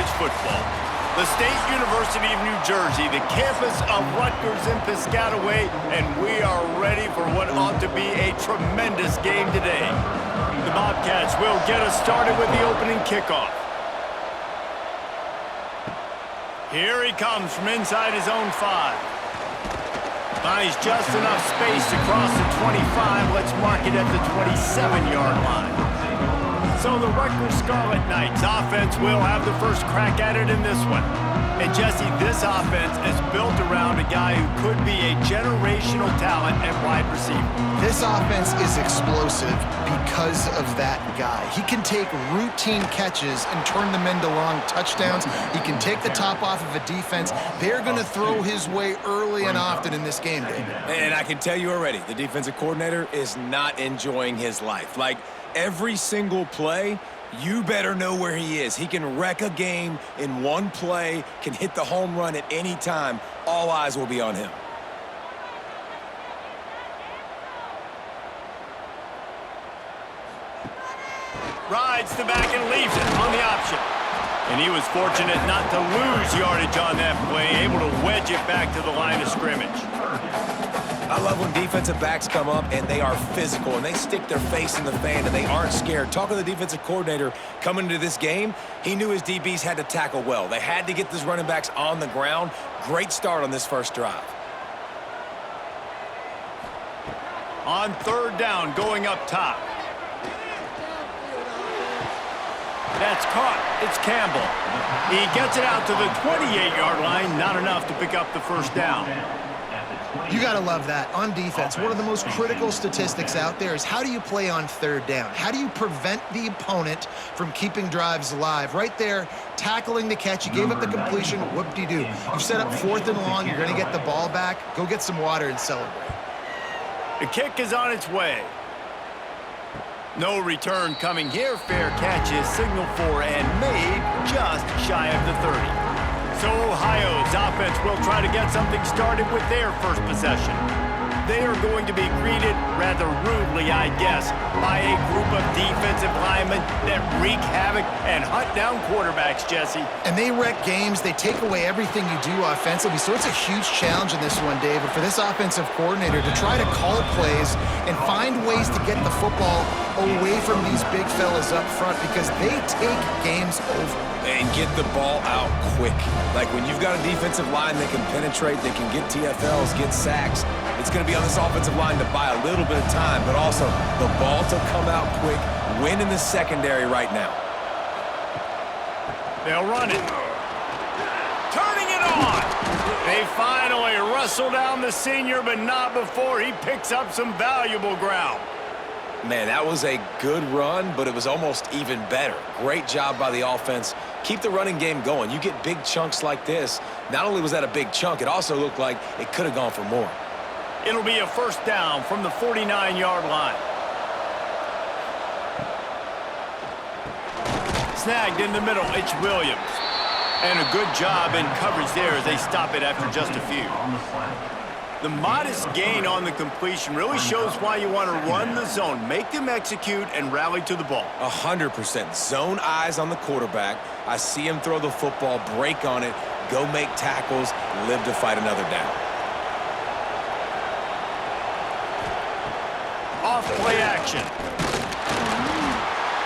college football. The State University of New Jersey, the campus of Rutgers in Piscataway, and we are ready for what ought to be a tremendous game today. The Bobcats will get us started with the opening kickoff. Here he comes from inside his own 5. Finds just enough space to cross the 25. Let's mark it at the 27-yard line. So the Rutgers Scarlet Knights offense will have the first crack at it in this one. And Jesse, this offense is built around a guy who could be a generational talent at wide receiver. This offense is explosive because of that guy. He can take routine catches and turn them into long touchdowns. He can take the top off of a defense. They're going to throw his way early and often in this game, David. And I can tell you already, the defensive coordinator is not enjoying his life. Like, every single play, you better know where he is. He can wreck a game in one play, can hit the home run at any time. All eyes will be on him. Rides the back and leaves it on the option. And he was fortunate not to lose yardage on that play, able to wedge it back to the line of scrimmage. I love when defensive backs come up and they are physical and they stick their face in the fan and they aren't scared. Talking to the defensive coordinator coming into this game, he knew his DBs had to tackle well. They had to get these running backs on the ground. Great start on this first drive. On third down, going up top. That's caught. It's Campbell. He gets it out to the 28-yard line. Not enough to pick up the first down. You got to love that. On defense, one of the most critical statistics out there is how do you play on third down? How do you prevent the opponent from keeping drives alive? Right there, tackling the catch. You gave up the completion. Whoop-de-doo. You've set up 4th and long. You're going to get the ball back. Go get some water and celebrate. The kick is on its way. No return coming here. Fair catch is signaled for and made just shy of the 30. So Ohio's offense will try to get something started with their first possession. They are going to be greeted rather rudely, I guess, by a group of defensive linemen that wreak havoc and hunt down quarterbacks, Jesse. And they wreck games. They take away everything you do offensively. So it's a huge challenge in this one, David, for this offensive coordinator to try to call plays and find ways to get the football away from these big fellas up front because they take games over. And get the ball out quick. Like when you've got a defensive line that can penetrate, that can get TFLs, get sacks, it's going to be on this offensive line to buy a little bit of time, but also the ball to come out quick, win in the secondary right now. They'll run it. Turning it on. They finally wrestle down the senior, but not before he picks up some valuable ground. Man, that was a good run, but it was almost even better. Great job by the offense. Keep the running game going. You get big chunks like this. Not only was that a big chunk, it also looked like it could have gone for more. It'll be a first down from the 49-yard line. Snagged in the middle, it's Williams. And a good job in coverage there as they stop it after just a few. The modest gain on the completion really shows why you want to run the zone, make them execute, and rally to the ball. 100%. Zone eyes on the quarterback. I see him throw the football, break on it, go make tackles, live to fight another down. Off play action.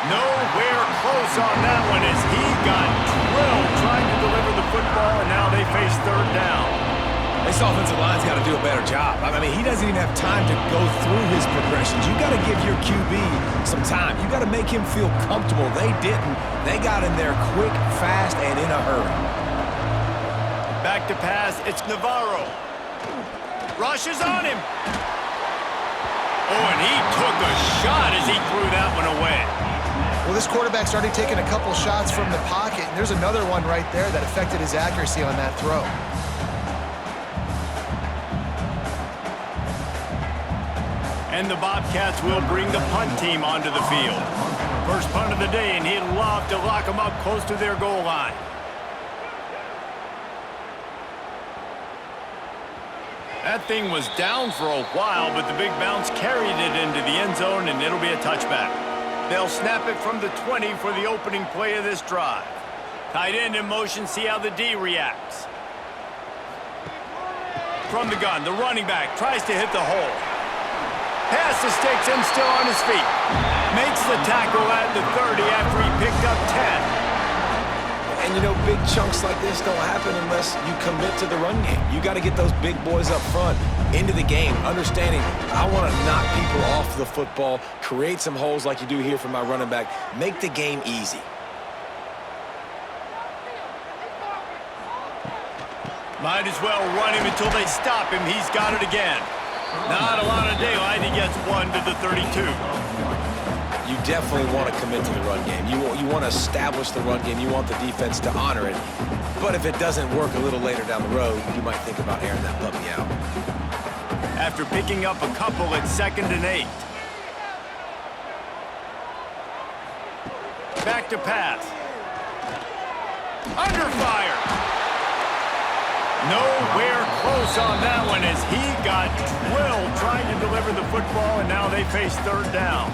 Nowhere close on that one as he got drilled trying to deliver the football, and now they face third down. This offensive line's got to do a better job. I mean, he doesn't even have time to go through his progressions. You got to give your QB some time. You got to make him feel comfortable. They didn't. They got in there quick, fast, and in a hurry. Back to pass. It's Navarro. Rushes on him. Oh, and he took a shot as he threw that one away. Well, this quarterback's already taken a couple shots from the pocket, and there's another one right there that affected his accuracy on that throw. And the Bobcats will bring the punt team onto the field. First punt of the day, and he'd love to lock them up close to their goal line. That thing was down for a while, but the big bounce carried it into the end zone, and it'll be a touchback. They'll snap it from the 20 for the opening play of this drive. Tight end in motion, see how the D reacts. From the gun, the running back tries to hit the hole. Pass the sticks and still on his feet. Makes the tackle at the 30 after he picked up 10. And you know, big chunks like this don't happen unless you commit to the run game. You got to get those big boys up front into the game, understanding I want to knock people off the football, create some holes like you do here for my running back, make the game easy. Might as well run him until they stop him. He's got it again. Not a lot of daylight. He gets one to the 32. You definitely want to commit to the run game. You want to establish the run game. You want the defense to honor it. But if it doesn't work a little later down the road, you might think about airing that puppy out. After picking up a couple at 2nd and 8. Back to pass. Under fire. Nowhere close on that one as he got drilled trying to deliver the football, and now they face 3rd down.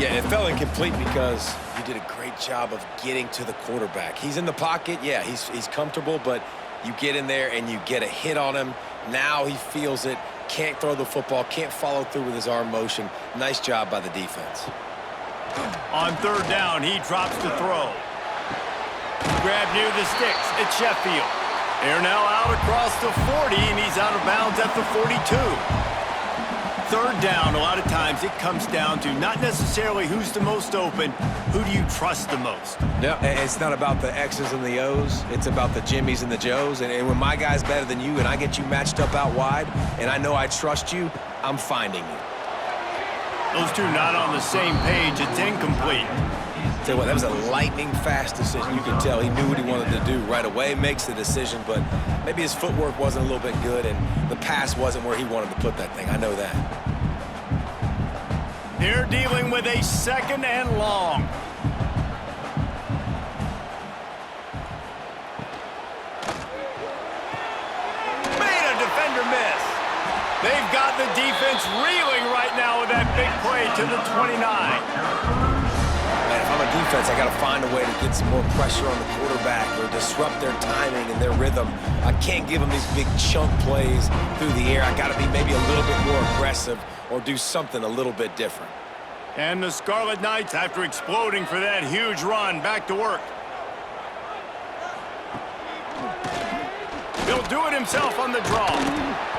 Yeah, it fell incomplete because you did a great job of getting to the quarterback. He's in the pocket. Yeah, he's comfortable, but you get in there and you get a hit on him. Now he feels it, can't throw the football, can't follow through with his arm motion. Nice job by the defense. On 3rd down, he drops to throw. Grab near the sticks. It's Sheffield. They're now out across the 40, and he's out of bounds at the 42. 3rd down, a lot of times it comes down to not necessarily who's the most open, who do you trust the most? No, it's not about the X's and the O's. It's about the Jimmys and the Joes. And when my guy's better than you and I get you matched up out wide, and I know I trust you, I'm finding you. Those two not on the same page. It's incomplete. Tell you what, that was a lightning-fast decision. You could tell he knew what he wanted to do right away, makes the decision, but maybe his footwork wasn't a little bit good, and the pass wasn't where he wanted to put that thing. I know that. They're dealing with a 2nd and long. Made a defender miss. They've got the defense reeling right now with that big play to the 29. Man, if I'm a defense, I got to find a way to get some more pressure on the quarterback or disrupt their timing and their rhythm. I can't give them these big chunk plays through the air. I got to be maybe a little bit more aggressive or do something a little bit different. And the Scarlet Knights, after exploding for that huge run, back to work. He'll do it himself on the draw.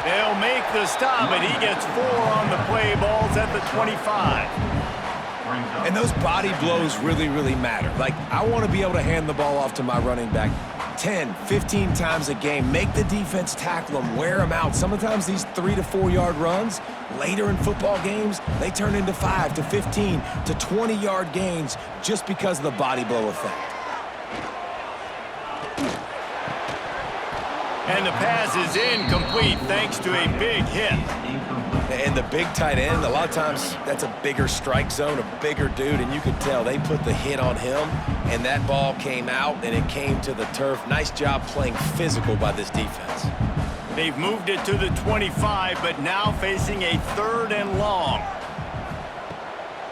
They'll make the stop, and he gets 4 on the play. Balls at the 25. And those body blows really, really matter. Like, I want to be able to hand the ball off to my running back 10, 15 times a game. Make the defense tackle them, wear them out. Sometimes these 3 to 4 yard runs, later in football games, they turn into 5 to 15 to 20 yard gains just because of the body blow effect. And the pass is incomplete thanks to a big hit. And the big tight end, a lot of times that's a bigger strike zone, a bigger dude, and you could tell they put the hit on him, and that ball came out, and it came to the turf. Nice job playing physical by this defense. They've moved it to the 25, but now facing a 3rd and long.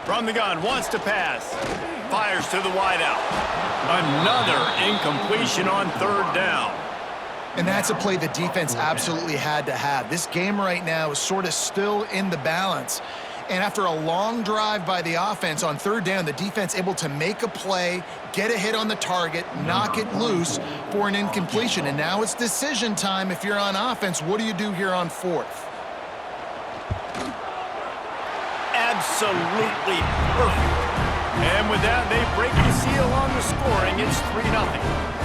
From the gun, wants to pass. Fires to the wideout. Another incompletion on 3rd down. And that's a play the defense absolutely had to have. This game right now is sort of still in the balance. And after a long drive by the offense on 3rd down, the defense able to make a play, get a hit on the target, knock it loose for an incompletion. And now it's decision time if you're on offense. What do you do here on 4th? Absolutely perfect. And with that, they break the seal on the scoring. It's 3-0.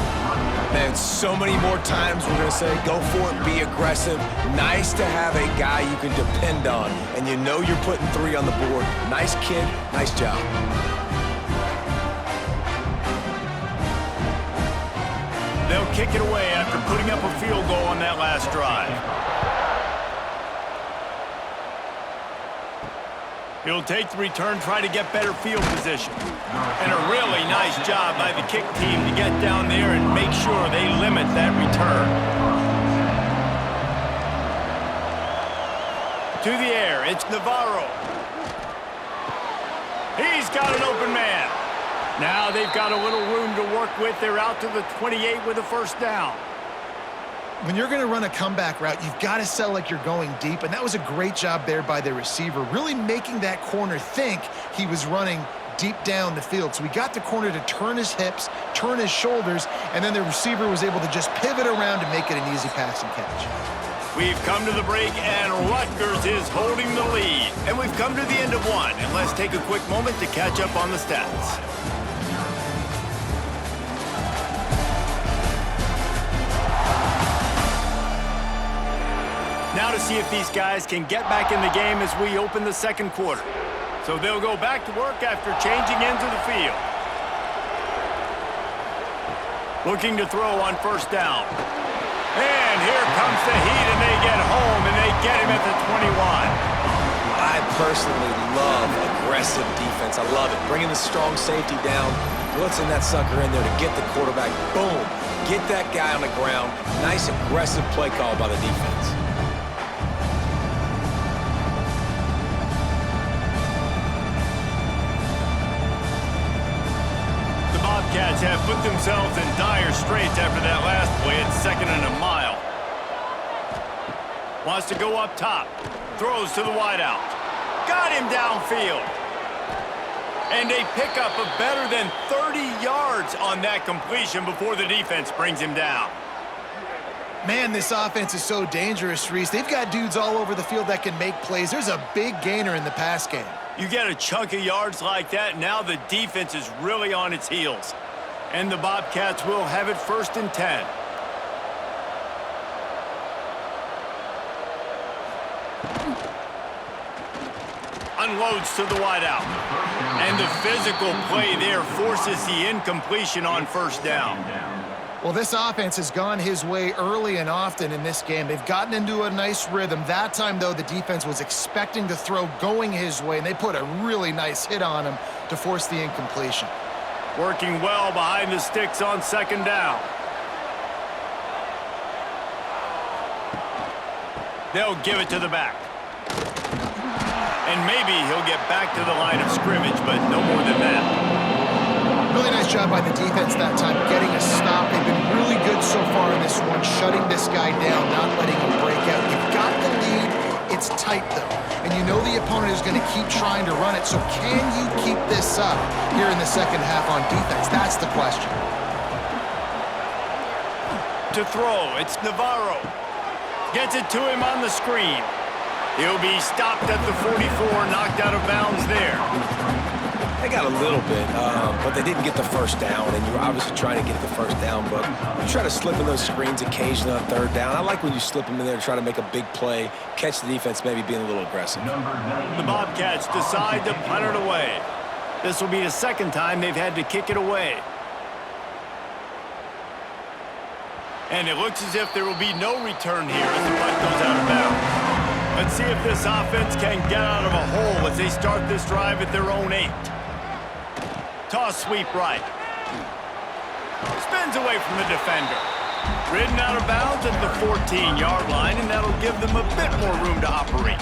Man, so many more times we're going to say, go for it, be aggressive. Nice to have a guy you can depend on, and you know you're putting 3 on the board. Nice kid, nice job. They'll kick it away after putting up a field goal on that last drive. He'll take the return, try to get better field position. And a really nice job by the kick team to get down there and make sure they limit that return. To the air, it's Navarro. He's got an open man. Now they've got a little room to work with. They're out to the 28 with a first down. When you're going to run a comeback route, you've got to sell like you're going deep, and that was a great job there by the receiver, really making that corner think he was running deep down the field. So he got the corner to turn his hips, turn his shoulders, and then the receiver was able to just pivot around to make it an easy pass and catch. We've come to the break, and Rutgers is holding the lead. And we've come to the end of one, and let's take a quick moment to catch up on the stats. Now to see if these guys can get back in the game as we open the second quarter. So they'll go back to work after changing into the field. Looking to throw on first down. And here comes the heat, and they get home, and they get him at the 21. I personally love aggressive defense. I love it. Bringing the strong safety down, blitzing that sucker in there to get the quarterback. Boom. Get that guy on the ground. Nice aggressive play call by the defense. Bobcats have put themselves in dire straits after that last play at 2nd and a mile. Wants to go up top. Throws to the wideout. Got him downfield. And a pickup of better than 30 yards on that completion before the defense brings him down. Man, this offense is so dangerous, Reese. They've got dudes all over the field that can make plays. There's a big gainer in the pass game. You get a chunk of yards like that, now the defense is really on its heels. And the Bobcats will have it 1st and 10. Unloads to the wideout. And the physical play there forces the incompletion on first down. Well, this offense has gone his way early and often in this game. They've gotten into a nice rhythm. That time, though, the defense was expecting to throw going his way, and they put a really nice hit on him to force the incompletion. Working well behind the sticks on 2nd down. They'll give it to the back. And maybe he'll get back to the line of scrimmage, but no more than that. Really nice job by the defense that time, getting a stop. They've been really good so far in this one, shutting this guy down, not letting him break out. You've got the lead. It's tight, though. And you know the opponent is going to keep trying to run it. So can you keep this up here in the second half on defense? That's the question. To throw, it's Navarro. Gets it to him on the screen. He'll be stopped at the 44, knocked out of bounds there. They got a little bit, but they didn't get the first down, and you're obviously trying to get the first down, but you try to slip in those screens occasionally on 3rd down. I like when you slip them in there to try to make a big play, catch the defense maybe being a little aggressive. The Bobcats decide to punt it away. This will be the 2nd time they've had to kick it away. And it looks as if there will be no return here as the punt goes out of bounds. Let's see if this offense can get out of a hole as they start this drive at their own 8. Toss sweep right. Spins away from the defender. Ridden out of bounds at the 14-yard line, and that'll give them a bit more room to operate.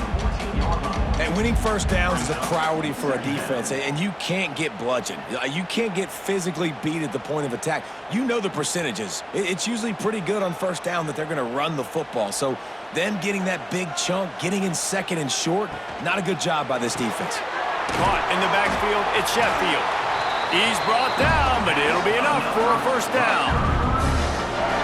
And winning first downs is a priority for a defense, and you can't get bludgeoned. You can't get physically beat at the point of attack. You know the percentages. It's usually pretty good on first down that they're going to run the football. So them getting that big chunk, getting in 2nd and short, not a good job by this defense. Caught in the backfield, it's Sheffield. He's brought down, but it'll be enough for a first down.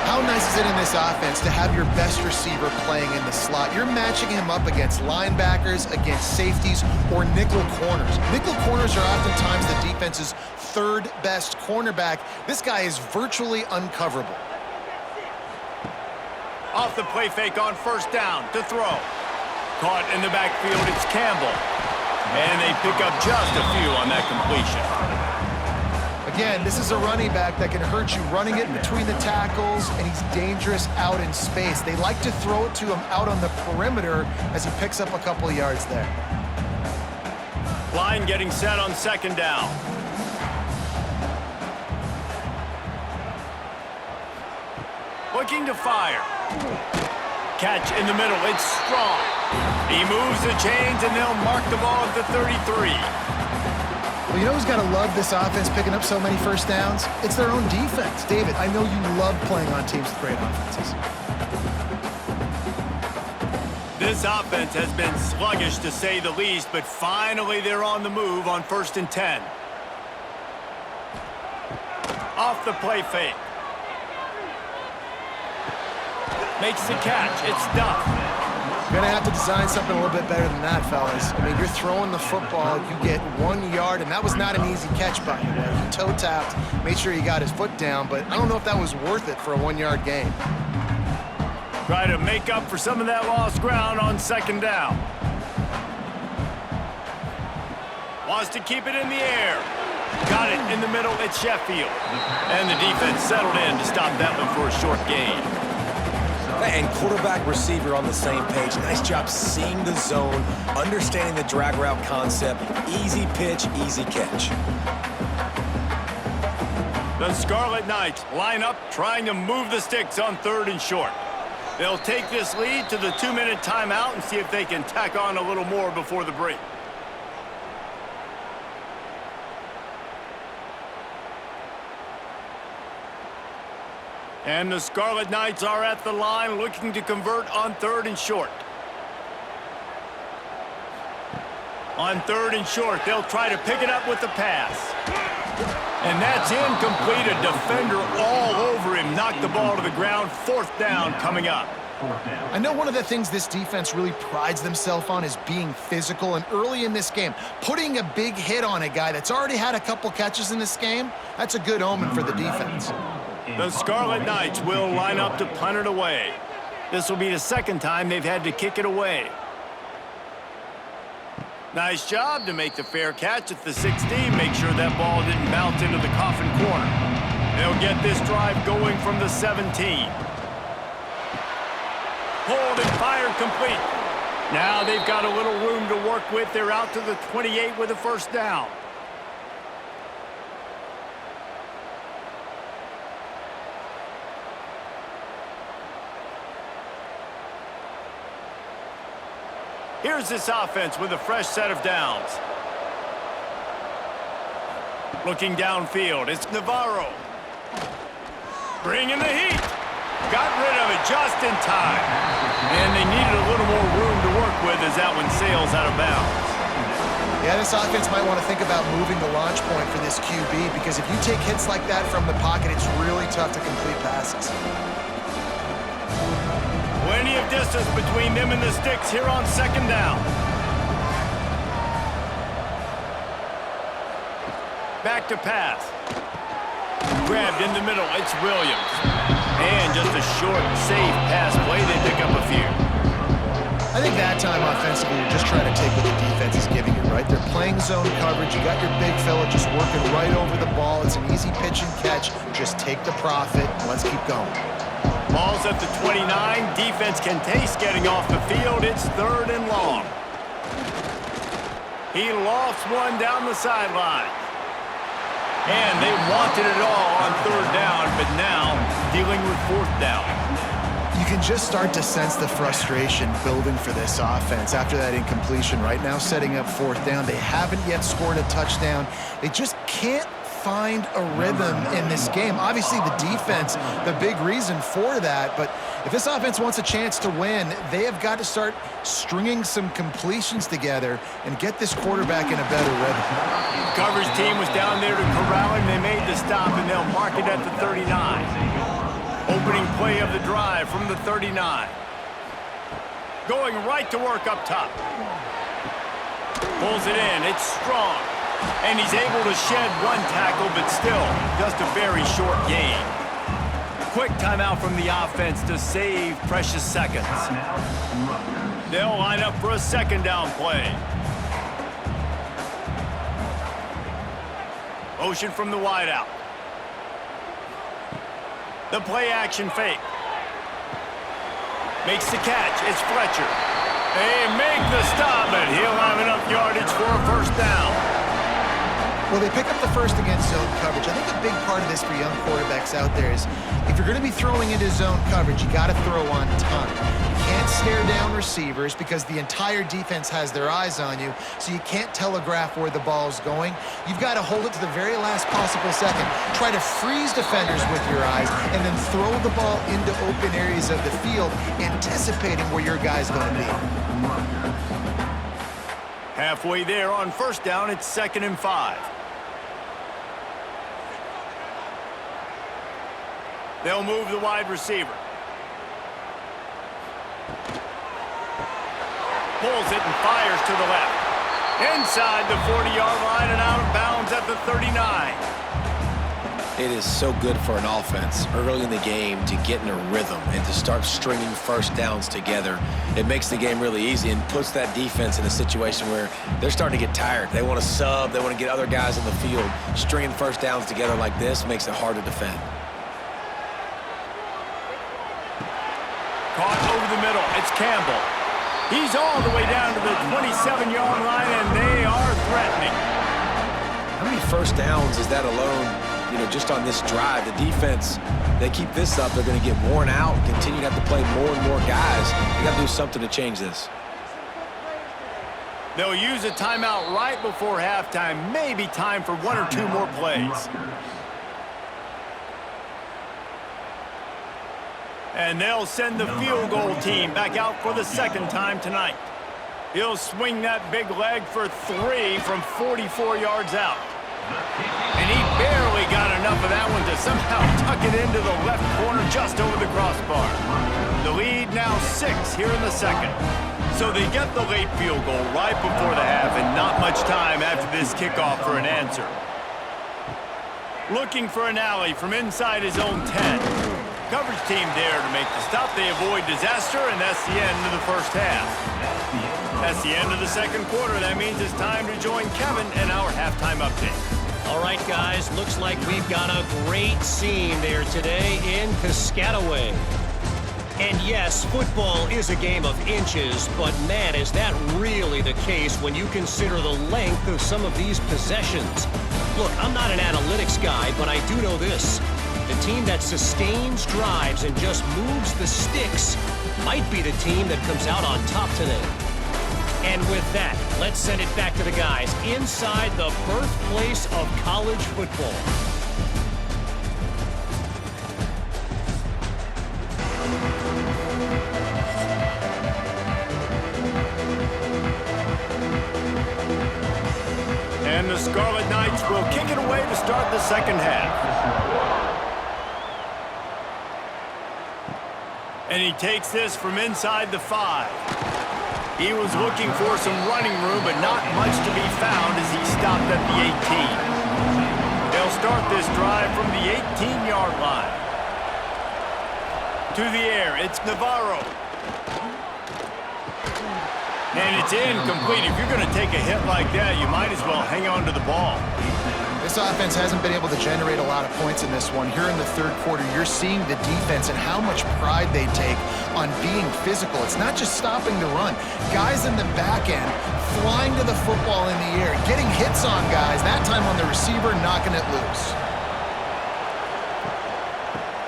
How nice is it in this offense to have your best receiver playing in the slot? You're matching him up against linebackers, against safeties, or nickel corners. Nickel corners are oftentimes the defense's 3rd best cornerback. This guy is virtually uncoverable. Off the play fake on first down to throw. Caught in the backfield, it's Campbell. And they pick up just a few on that completion. Again, this is a running back that can hurt you running it between the tackles, and he's dangerous out in space. They like to throw it to him out on the perimeter as he picks up a couple of yards there. Line getting set on 2nd down. Looking to fire. Catch in the middle, it's strong. He moves the chains, and they'll mark the ball at the 33. Well, you know who's got to love this offense picking up so many first downs? It's their own defense. David, I know you love playing on teams with great offenses. This offense has been sluggish to say the least, but finally they're on the move on 1st and 10. Off the play fake. Makes the catch. It's Duff. You're going to have to design something a little bit better than that, fellas. I mean, you're throwing the football, you get 1 yard, and that was not an easy catch by the way. He toe tapped, made sure he got his foot down, but I don't know if that was worth it for a 1 yard gain. Try to make up for some of that lost ground on 2nd down. Wants to keep it in the air. Got it in the middle at Sheffield. And the defense settled in to stop that one for a short gain. And quarterback receiver on the same page. Nice job seeing the zone, understanding the drag route concept. Easy pitch, easy catch. The Scarlet Knights line up trying to move the sticks on 3rd and short. They'll take this lead to the 2-minute timeout and see if they can tack on a little more before the break. And the Scarlet Knights are at the line looking to convert on 3rd and short. On 3rd and short, they'll try to pick it up with the pass. And that's incomplete. A defender all over him. Knocked the ball to the ground. 4th down coming up. I know one of the things this defense really prides themselves on is being physical, and early in this game, putting a big hit on a guy that's already had a couple catches in this game, that's a good omen for the defense. The Scarlet Knights will line up to punt it away. This will be the 2nd time they've had to kick it away. Nice job to make the fair catch at the 16. Make sure that ball didn't bounce into the coffin corner. They'll get this drive going from the 17. Pulled and fired complete. Now they've got a little room to work with. They're out to the 28 with a 1st down. Here's this offense with a fresh set of downs. Looking downfield, it's Navarro. Bringing the heat. Got rid of it just in time. And they needed a little more room to work with as that one sails out of bounds. Yeah, this offense might want to think about moving the launch point for this QB, because if you take hits like that from the pocket, it's really tough to complete passes. Plenty of distance between them and the sticks here on 2nd down. Back to pass. Grabbed in the middle, it's Williams. And just a short, safe pass play, they pick up a few. I think that time offensively, you're just trying to take what the defense is giving you, right? They're playing zone coverage. You got your big fella just working right over the ball. It's an easy pitch and catch. Just take the profit. Let's keep going. Ball's at the 29. Defense can taste getting off the field. It's 3rd and long. He lofts one down the sideline. And they wanted it all on 3rd down, but now dealing with 4th down. You can just start to sense the frustration building for this offense after that incompletion. Right now, setting up 4th down. They haven't yet scored a touchdown. They just can't find a rhythm in this game. Obviously, the defense, the big reason for that, but if this offense wants a chance to win, they have got to start stringing some completions together and get this quarterback in a better rhythm. Coverage team was down there to corral him. They made the stop, and they'll mark it at the 39. Opening play of the drive from the 39. Going right to work up top. Pulls it in. It's strong. And he's able to shed one tackle, but still just a very short gain. Quick timeout from the offense to save precious seconds. They'll line up for a 2nd down play. Motion from the wideout. The play action fake. Makes the catch. It's Fletcher. They make the stop, but he'll have enough yardage for a 1st down. Well, they pick up the first against zone coverage. I think a big part of this for young quarterbacks out there is if you're going to be throwing into zone coverage, you got to throw on time. You can't stare down receivers because the entire defense has their eyes on you, so you can't telegraph where the ball's going. You've got to hold it to the very last possible second. Try to freeze defenders with your eyes and then throw the ball into open areas of the field, anticipating where your guy's going to be. Halfway there on first down, it's 2nd and 5. They'll move the wide receiver. Pulls it and fires to the left. Inside the 40-yard line and out of bounds at the 39. It is so good for an offense early in the game to get in a rhythm and to start stringing first downs together. It makes the game really easy and puts that defense in a situation where they're starting to get tired. They want to sub. They want to get other guys in the field. Stringing first downs together like this makes it hard to defend. Caught over the middle. It's Campbell. He's all the way down to the 27-yard line, and they are threatening. How many first downs is that alone? Just on this drive, the defense, they keep this up, they're going to get worn out, continue to have to play more and more guys. You got to do something to change this. They'll use a timeout right before halftime. Maybe time for 1 or 2 more plays. And they'll send the field goal team back out for the 2nd time tonight. He'll swing that big leg for 3 from 44 yards out. And he barely got enough of that one to somehow tuck it into the left corner just over the crossbar. The lead now 6 here in the 2nd. So they get the late field goal right before the half and not much time after this kickoff for an answer. Looking for an alley from inside his own 10. Coverage team there to make the stop. They avoid disaster, and that's the end of the first half. That's the end of the 2nd quarter. That means it's time to join Kevin in our halftime update. All right, guys, looks like we've got a great scene there today in Piscataway. And yes, football is a game of inches, but man, is that really the case when you consider the length of some of these possessions. Look, I'm not an analytics guy, but I do know this. The team that sustains drives and just moves the sticks might be the team that comes out on top today. And with that, let's send it back to the guys inside the birthplace of college football. And the Scarlet Knights will kick it away to start the 2nd half. And he takes this from inside the 5. He was looking for some running room, but not much to be found as he stopped at the 18. They'll start this drive from the 18-yard line. To the air, it's Navarro. And it's incomplete. If you're going to take a hit like that, you might as well hang on to the ball. This offense hasn't been able to generate a lot of points in this one. Here in the 3rd quarter, you're seeing the defense and how much pride they take on being physical. It's not just stopping the run. Guys in the back end flying to the football in the air, getting hits on guys, that time on the receiver, knocking it loose.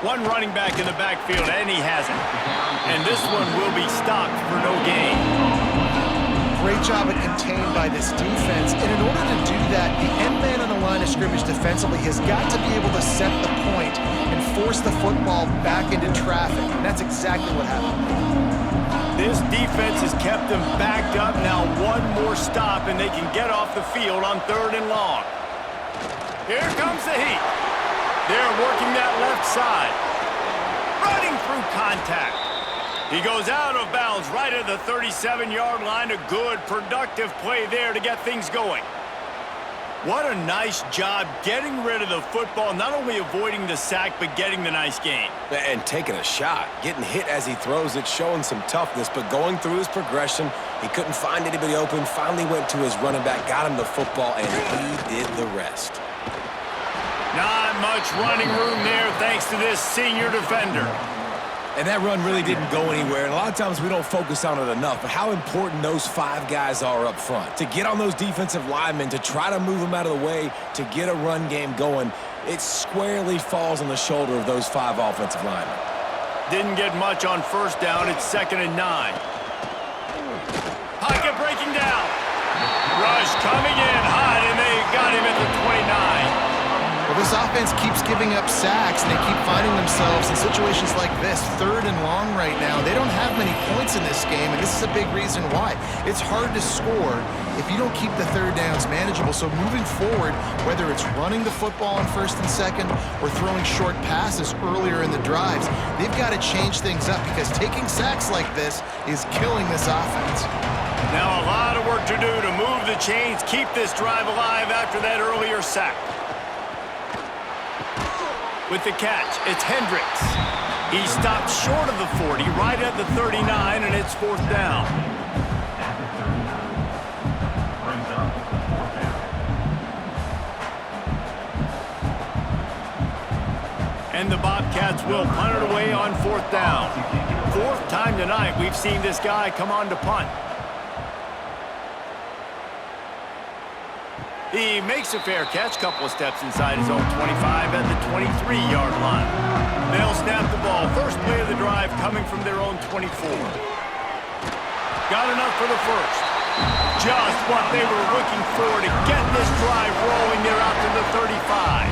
One running back in the backfield, and he has it. And this one will be stopped for no gain. Great job at contained by this defense. And in order to do that, the end man on the line of scrimmage defensively has got to be able to set the point and force the football back into traffic. And that's exactly what happened. This defense has kept them backed up. Now 1 more stop, and they can get off the field on 3rd and long. Here comes the heat. They're working that left side. Running through contact. He goes out of bounds right at the 37-yard line. A good, productive play there to get things going. What a nice job getting rid of the football, not only avoiding the sack, but getting the nice gain. And taking a shot, getting hit as he throws it, showing some toughness, but going through his progression, he couldn't find anybody open, finally went to his running back, got him the football, and he did the rest. Not much running room there thanks to this senior defender. And that run really didn't go anywhere. And a lot of times we don't focus on it enough, but how important those 5 guys are up front. To get on those defensive linemen, to try to move them out of the way, to get a run game going, it squarely falls on the shoulder of those 5 offensive linemen. Didn't get much on first down. It's 2nd and 9. Pocket breaking down. Rush coming in hot, and they got him at the 29. Well, this offense keeps giving up sacks, and they keep finding themselves in situations like this, 3rd and long right now. They don't have many points in this game, and this is a big reason why. It's hard to score if you don't keep the 3rd downs manageable. So moving forward, whether it's running the football on 1st and 2nd or throwing short passes earlier in the drives, they've got to change things up because taking sacks like this is killing this offense. Now a lot of work to do to move the chains, keep this drive alive after that earlier sack. With the catch, it's Hendricks. He stopped short of the 40, right at the 39, and it's 4th down. And the Bobcats will punt it away on 4th down. 4th time tonight we've seen this guy come on to punt. He makes a fair catch, couple of steps inside his own 25 at the 23-yard line. They'll snap the ball. First play of the drive coming from their own 24. Got enough for the first. Just what they were looking for to get this drive rolling. They're out to the 35.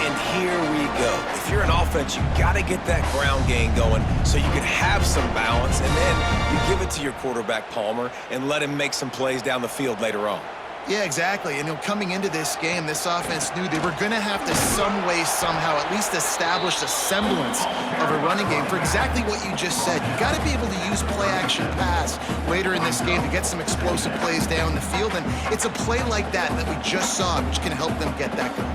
And here we go. If you're an offense, you got to get that ground game going so you can have some balance, and then you give it to your quarterback, Palmer, and let him make some plays down the field later on. Yeah, exactly. And coming into this game, this offense knew they were going to have to some way, somehow, at least establish a semblance of a running game for exactly what you just said. You got to be able to use play-action pass later in this game to get some explosive plays down the field. And it's a play like that that we just saw, which can help them get that going.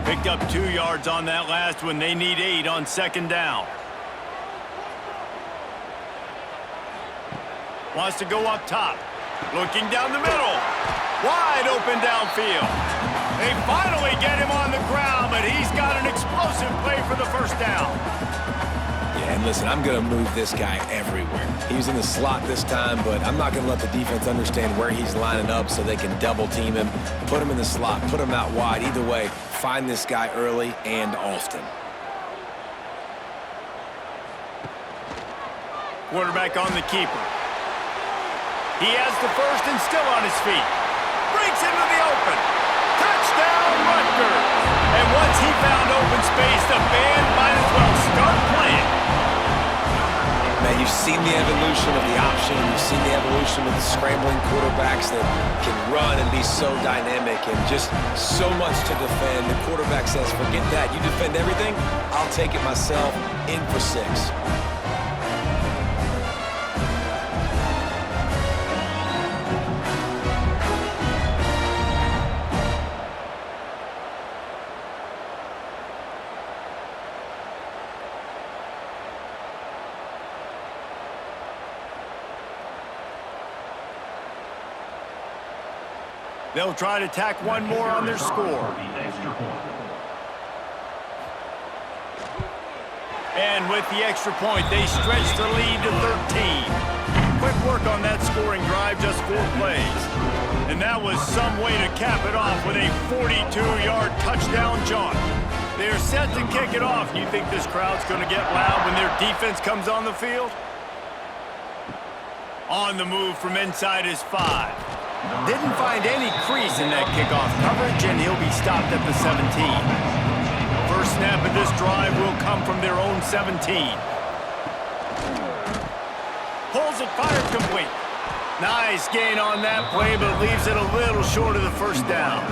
Picked up 2 yards on that last one. They need 8 on 2nd down. Wants to go up top. Looking down the middle. Wide open downfield. They finally get him on the ground, but he's got an explosive play for the 1st down. Yeah, and listen, I'm going to move this guy everywhere. He was in the slot this time, but I'm not going to let the defense understand where he's lining up so they can double team him, put him in the slot, put him out wide. Either way, find this guy early and often. Quarterback on the keeper. He has the first and still on his feet. Breaks into the open. Touchdown, Rutgers. And once he found open space, the band might as well start playing. Man, you've seen the evolution of the option. You've seen the evolution of the scrambling quarterbacks that can run and be so dynamic and just so much to defend. The quarterback says, forget that. You defend everything, I'll take it myself. In for 6. They'll try to tack one more on their score. And with the extra point, they stretch the lead to 13. Quick work on that scoring drive, just 4 plays. And that was some way to cap it off with a 42-yard touchdown jaunt. They're set to kick it off. You think this crowd's going to get loud when their defense comes on the field? On the move from inside his 5. Didn't find any crease in that kickoff coverage, and he'll be stopped at the 17. First snap of this drive will come from their own 17. Pulls it, fired complete. Nice gain on that play, but leaves it a little short of the 1st down.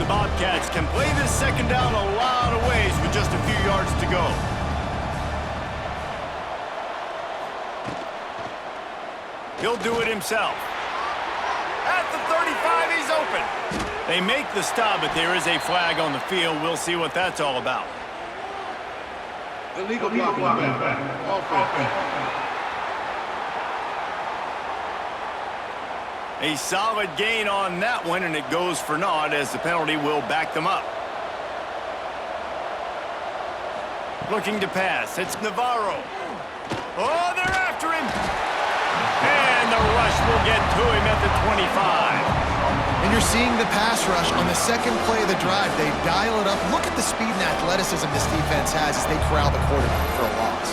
Bobcats can play this 2nd down a lot of ways with just a few yards to go. He'll do it himself. At the 35, he's open. They make the stop, but there is a flag on the field. We'll see what that's all about. Illegal blocking. Offense. A solid gain on that one, and it goes for naught as the penalty will back them up. Looking to pass. It's Navarro. Oh, they're after him. And the rush will get to him at the 25. And you're seeing the pass rush on the second play of the drive. They dial it up. Look at the speed and athleticism this defense has as they corral the quarterback for a loss.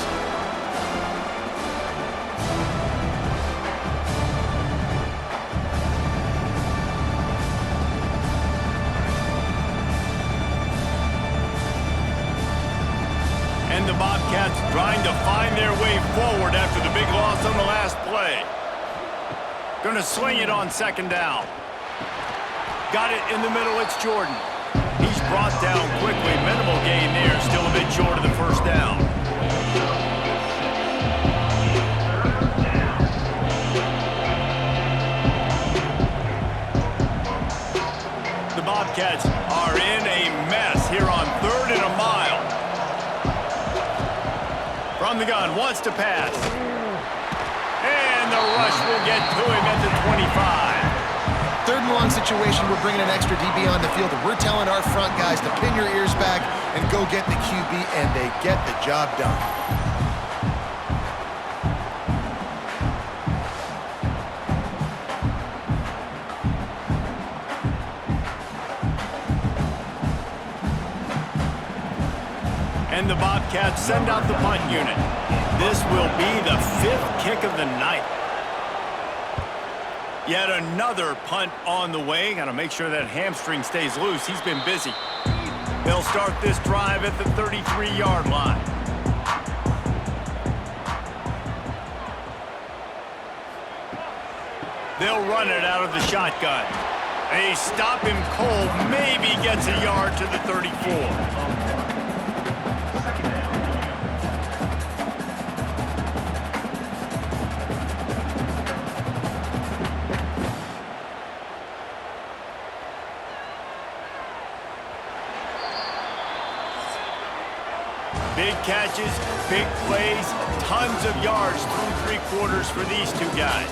And the Bobcats trying to find their way forward after the big loss on the last play. Going to sling it on second down. Got it in the middle, it's Jordan. He's brought down quickly. Minimal gain there, still a bit short of the first down. The Bobcats are in a mess here on 3rd and a mile. From the gun, wants to pass. And the rush will get to him at the 25. 3rd and long situation, we're bringing an extra DB on the field, and we're telling our front guys to pin your ears back and go get the QB, and they get the job done. And the Bobcats send out the punt unit. This will be the 5th kick of the night. Yet another punt on the way. Got to make sure that hamstring stays loose. He's been busy. They'll start this drive at the 33-yard line. They'll run it out of the shotgun. They stop him cold. Maybe gets a yard to the 34. Big catches, big plays, tons of yards through 3 quarters for these two guys.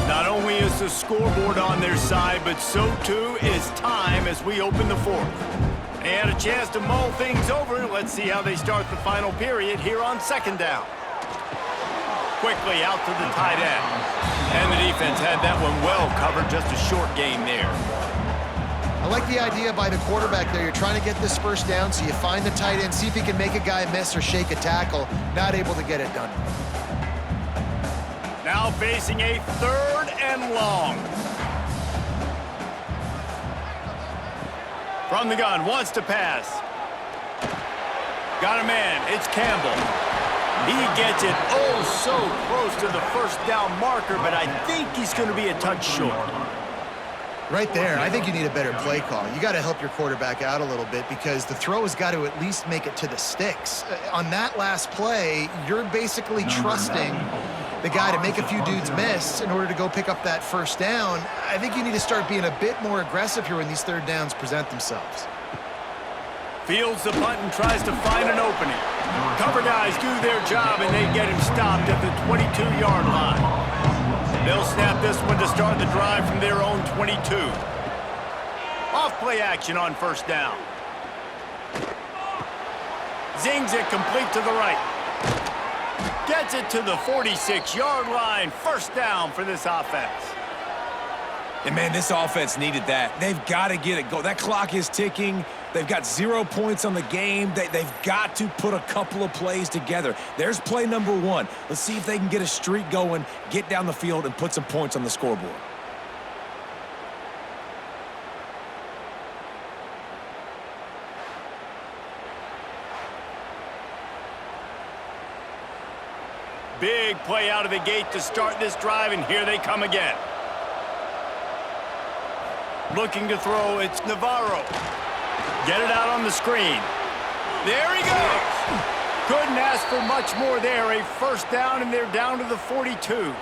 Not only is the scoreboard on their side, but so too is time as we open the 4th. They had a chance to mull things over. Let's see how they start the final period here on 2nd down. Quickly out to the tight end. And the defense had that one well covered, just a short gain there. I like the idea by the quarterback there. You're trying to get this first down, so you find the tight end, see if he can make a guy miss or shake a tackle. Not able to get it done. Now facing a 3rd and long. From the gun, wants to pass. Got a man, it's Campbell. He gets it oh so close to the first down marker, but I think he's going to be a touch short. Right there, I think you need a better play call. You got to help your quarterback out a little bit because the throw has got to at least make it to the sticks. On that last play, you're basically trusting the guy to make a few dudes miss in order to go pick up that first down. I think you need to start being a bit more aggressive here when these 3rd downs present themselves. Fields the punt and tries to find an opening. Cover guys do their job, and they get him stopped at the 22-yard line. They'll snap this one to start the drive from their own 22. Off play action on 1st down. Zings it complete to the right. Gets it to the 46-yard line. 1st down for this offense. And, man, this offense needed that. They've got to get it going. That clock is ticking. They've got 0 points on the game. They've got to put a couple of plays together. There's play number 1. Let's see if they can get a streak going, get down the field, and put some points on the scoreboard. Big play out of the gate to start this drive, and here they come again. Looking to throw, it's Navarro. Get it out on the screen. There he goes. Couldn't ask for much more there. A 1st down, and they're down to the 42.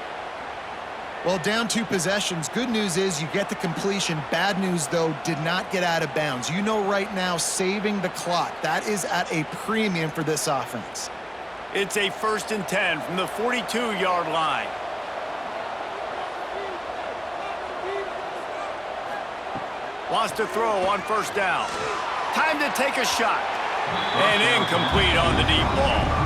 Well, down 2 possessions. Good news is you get the completion. Bad news, though, did not get out of bounds. You know right now, saving the clock. That is at a premium for this offense. It's a 1st and 10 from the 42-yard line. Wants to throw on 1st down. Time to take a shot. And incomplete on the deep ball.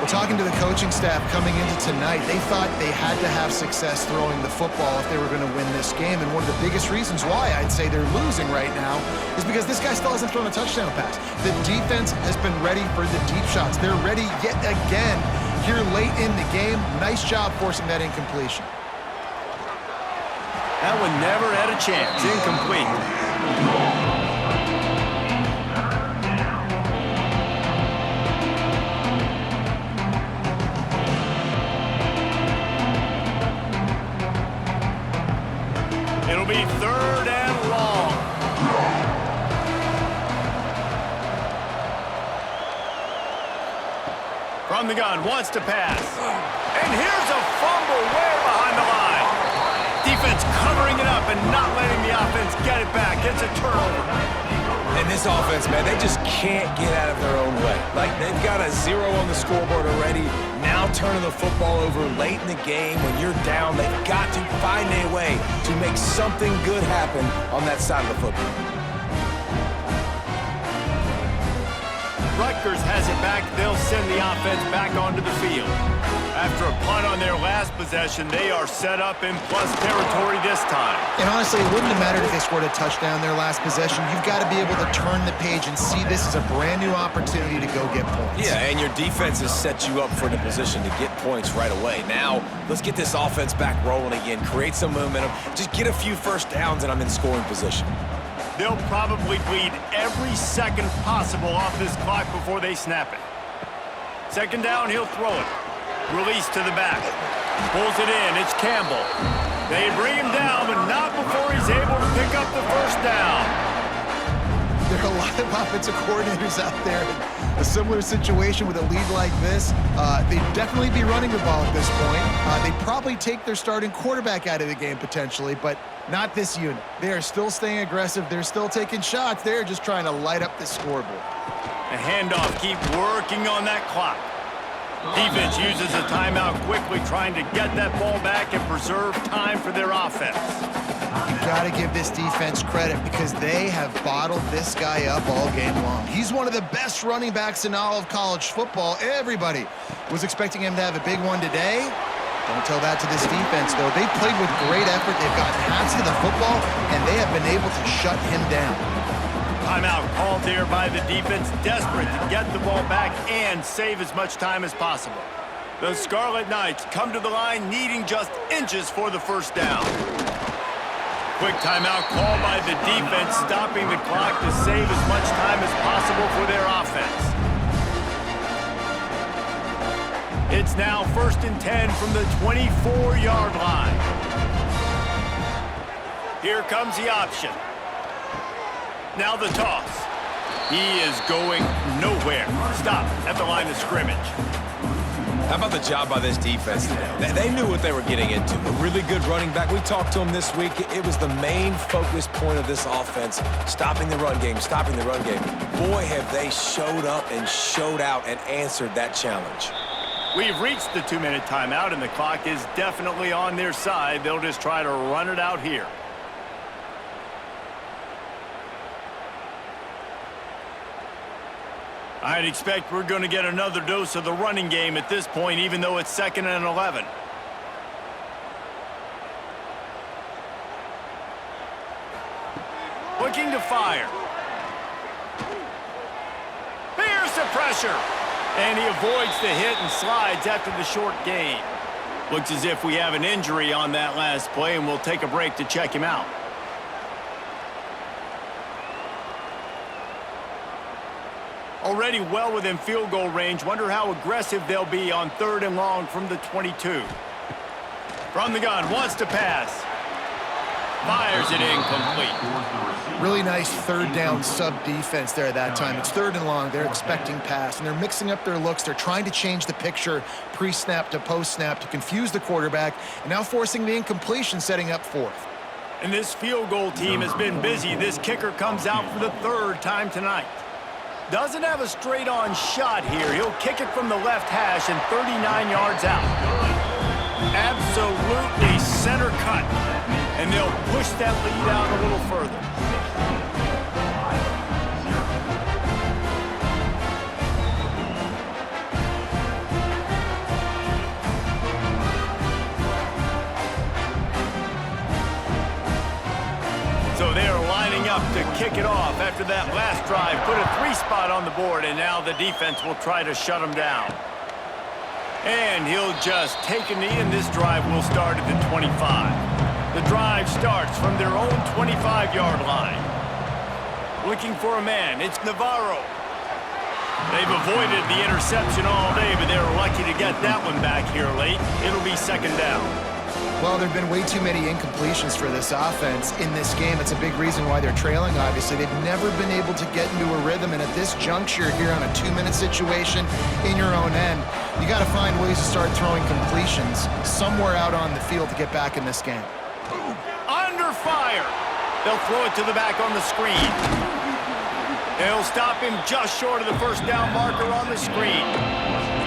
Well, talking to the coaching staff coming into tonight, they thought they had to have success throwing the football if they were going to win this game. And one of the biggest reasons why I'd say they're losing right now is because this guy still hasn't thrown a touchdown pass. The defense has been ready for the deep shots. They're ready yet again here late in the game. Nice job forcing that incompletion. That one never had a chance. Incomplete. It'll be 3rd and long. From the gun, wants to pass. And here's a fumble way behind the line. Defense covering it up and not letting the offense get it back. It's a turnover. And this offense, man, they just can't get out of their own way. Like, they've got a 0 on the scoreboard already. Now turning the football over late in the game when you're down, they've got to find a way to make something good happen on that side of the football. Rutgers has it back. They'll send the offense back onto the field. After a punt on their last possession, they are set up in plus territory this time. And honestly, it wouldn't have mattered if they scored a touchdown their last possession. You've got to be able to turn the page and see this as a brand new opportunity to go get points. Yeah, and your defense has set you up for the position to get points right away. Now, let's get this offense back rolling again, create some momentum, just get a few 1st downs, and I'm in scoring position. They'll probably bleed every second possible off this clock before they snap it. 2nd down, he'll throw it. Release to the back. Pulls it in. It's Campbell. They bring him down, but not before he's able to pick up the 1st down. There are a lot of offensive coordinators out there in a similar situation with a lead like this. They'd definitely be running the ball at this point. They'd probably take their starting quarterback out of the game potentially, but not this unit. They are still staying aggressive. They're still taking shots. They're just trying to light up the scoreboard. The handoff, keep working on that clock. Defense uses a timeout quickly, trying to get that ball back and preserve time for their offense. You got to give this defense credit because they have bottled this guy up all game long. He's one of the best running backs in all of college football. Everybody was expecting him to have a big one today. Don't tell that to this defense, though. They played with great effort. They've gotten hats to the football, and they have been able to shut him down. Timeout called there by the defense, desperate to get the ball back and save as much time as possible. The Scarlet Knights come to the line needing just inches for the 1st down. Quick timeout called by the defense, stopping the clock to save as much time as possible for their offense. It's now 1st and 10 from the 24-yard line. Here comes the option. Now the toss. He is going nowhere. Stop at the line of scrimmage. How about the job by this defense today? They knew what they were getting into. A really good running back. We talked to him this week. It was the main focus point of this offense, stopping the run game, stopping the run game. Boy, have they showed up and showed out and answered that challenge. We've reached the 2-minute timeout, and the clock is definitely on their side. They'll just try to run it out here. I'd expect we're going to get another dose of the running game at this point, even though it's 2nd and 11. Looking to fire. Here's the pressure. And he avoids the hit and slides after the short gain. Looks as if we have an injury on that last play, and we'll take a break to check him out. Already well within field goal range. Wonder how aggressive they'll be on 3rd and long from the 22. From the gun, wants to pass. Fires it incomplete. Really nice third down sub defense there at that time. It's 3rd and long. They're expecting pass, and they're mixing up their looks. They're trying to change the picture pre-snap to post-snap to confuse the quarterback, and now forcing the incompletion, setting up 4th. And this field goal team has been busy. This kicker comes out for the 3rd time tonight. Doesn't have a straight-on shot here. He'll kick it from the left hash and 39 yards out. Absolutely center cut. And they'll push that lead out a little further. So they're lining up to kick it off after that last drive. Put a 3-spot on the board, and now the defense will try to shut him down. And he'll just take a knee, and this drive will start at the 25. The drive starts from their own 25-yard line. Looking for a man, it's Navarro. They've avoided the interception all day, but they're lucky to get that one back here late. It'll be 2nd down. Well, there have been way too many incompletions for this offense in this game. It's a big reason why they're trailing, obviously. They've never been able to get into a rhythm, and at this juncture here on a 2-minute situation in your own end, you got to find ways to start throwing completions somewhere out on the field to get back in this game. Under fire. They'll throw it to the back on the screen. They'll stop him just short of the 1st down marker on the screen.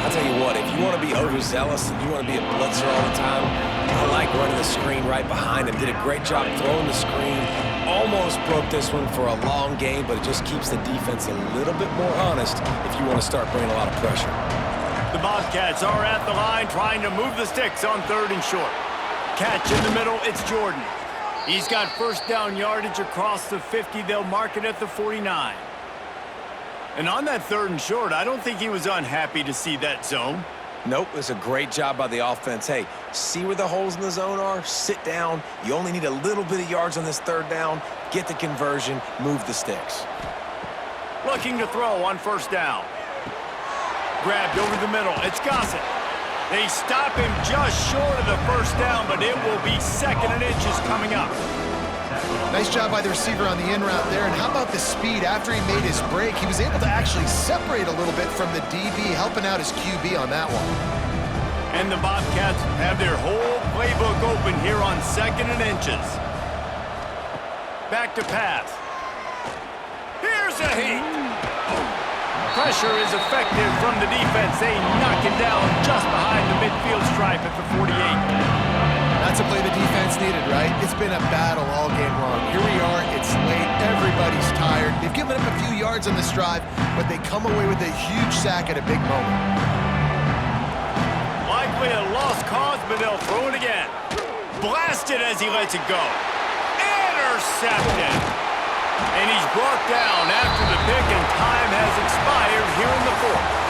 I'll tell you what, if you want to be overzealous and you want to be a blitzer all the time, I like running the screen right behind him. Did a great job throwing the screen. Almost broke this one for a long game, but it just keeps the defense a little bit more honest if you want to start bringing a lot of pressure. The Bobcats are at the line trying to move the sticks on 3rd and short. Catch in the middle, it's Jordan. He's got 1st down yardage across the 50. They'll mark it at the 49. And on that 3rd and short, I don't think he was unhappy to see that zone. Nope, it's a great job by the offense. Hey, see where the holes in the zone are? Sit down. You only need a little bit of yards on this 3rd down. Get the conversion, move the sticks. Looking to throw on 1st down. Grabbed over the middle, it's Gossett. They stop him just short of the 1st down, but it will be 2nd and inches coming up. Nice job by the receiver on the in route there. And how about the speed after he made his break? He was able to actually separate a little bit from the DB, helping out his QB on that one. And the Bobcats have their whole playbook open here on 2nd and inches. Back to pass. Here's a heat. Pressure is effective from the defense. They knock it down just behind the midfield stripe at the 48. That's a play the defense needed, right? It's been a battle all game long. Here we are, it's late, everybody's tired. They've given up a few yards on this drive, but they come away with a huge sack at a big moment. Likely a lost cause, but they'll throw it again. Blasted as he lets it go. Intercepted. And he's brought down after the pick, and time has expired here in the 4th.